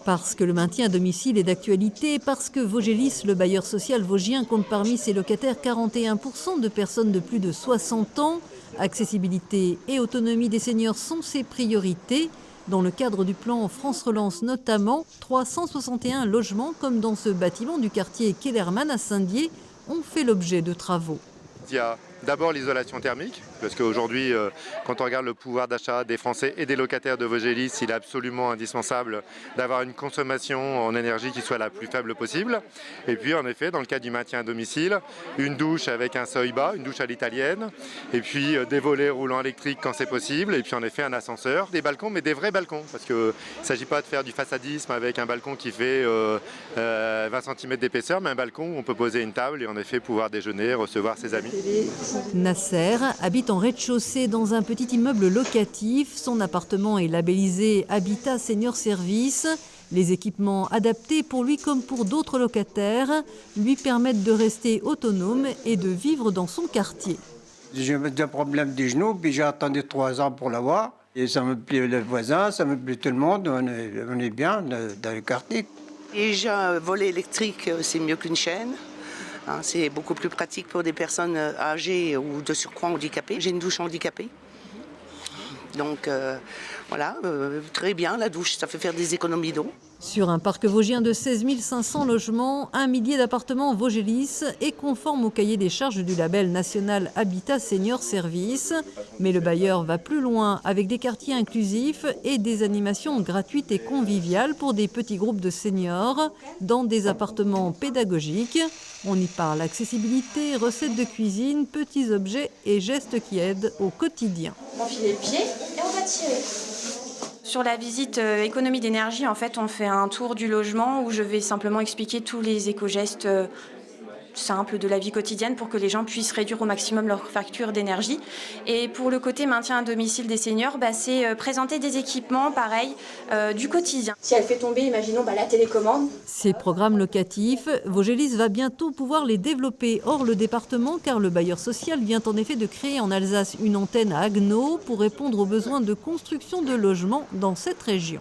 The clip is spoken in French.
Parce que le maintien à domicile est d'actualité, parce que Vogelis, le bailleur social vosgien, compte parmi ses locataires 41% de personnes de plus de 60 ans. Accessibilité et autonomie des seniors sont ses priorités. Dans le cadre du plan France Relance notamment, 361 logements, comme dans ce bâtiment du quartier Kellermann à Saint-Dié, ont fait l'objet de travaux. Il y a d'abord l'isolation thermique, parce qu'aujourd'hui, quand on regarde le pouvoir d'achat des Français et des locataires de Vogelis, il est absolument indispensable d'avoir une consommation en énergie qui soit la plus faible possible. Et puis, en effet, dans le cas du maintien à domicile, une douche avec un seuil bas, une douche à l'italienne, et puis des volets roulants électriques quand c'est possible, et puis en effet un ascenseur, des balcons, mais des vrais balcons, parce qu'il ne s'agit pas de faire du façadisme avec un balcon qui fait 20 cm d'épaisseur, mais un balcon où on peut poser une table et en effet pouvoir déjeuner, recevoir ses amis. Nasser habite en rez-de-chaussée dans un petit immeuble locatif. Son appartement est labellisé Habitat Senior Service. Les équipements adaptés pour lui comme pour d'autres locataires lui permettent de rester autonome et de vivre dans son quartier. J'ai un problème des genoux, puis j'ai attendu 3 ans pour l'avoir. Et ça me plaît les voisins, ça me plaît tout le monde, on est bien dans le quartier. Déjà, un volet électrique, c'est mieux qu'une chaîne. C'est beaucoup plus pratique pour des personnes âgées ou de surcroît handicapées. J'ai une douche handicapée. Donc voilà, très bien la douche, ça fait faire des économies d'eau. Sur un parc vosgien de 16 500 logements, un millier d'appartements Vogelis est conforme au cahier des charges du label national Habitat Senior Service. Mais le bailleur va plus loin avec des quartiers inclusifs et des animations gratuites et conviviales pour des petits groupes de seniors dans des appartements pédagogiques. On y parle accessibilité, recettes de cuisine, petits objets et gestes qui aident au quotidien. On enfile les pieds et on va tirer. Sur la visite économie d'énergie, en fait, on fait un tour du logement où je vais simplement expliquer tous les éco-gestes simples de la vie quotidienne pour que les gens puissent réduire au maximum leur facture d'énergie. Et pour le côté maintien à domicile des seniors, c'est présenter des équipements, pareil, du quotidien. Si elle fait tomber, imaginons la télécommande. Ces programmes locatifs, Vogelis va bientôt pouvoir les développer hors le département car le bailleur social vient en effet de créer en Alsace une antenne à Haguenau pour répondre aux besoins de construction de logements dans cette région.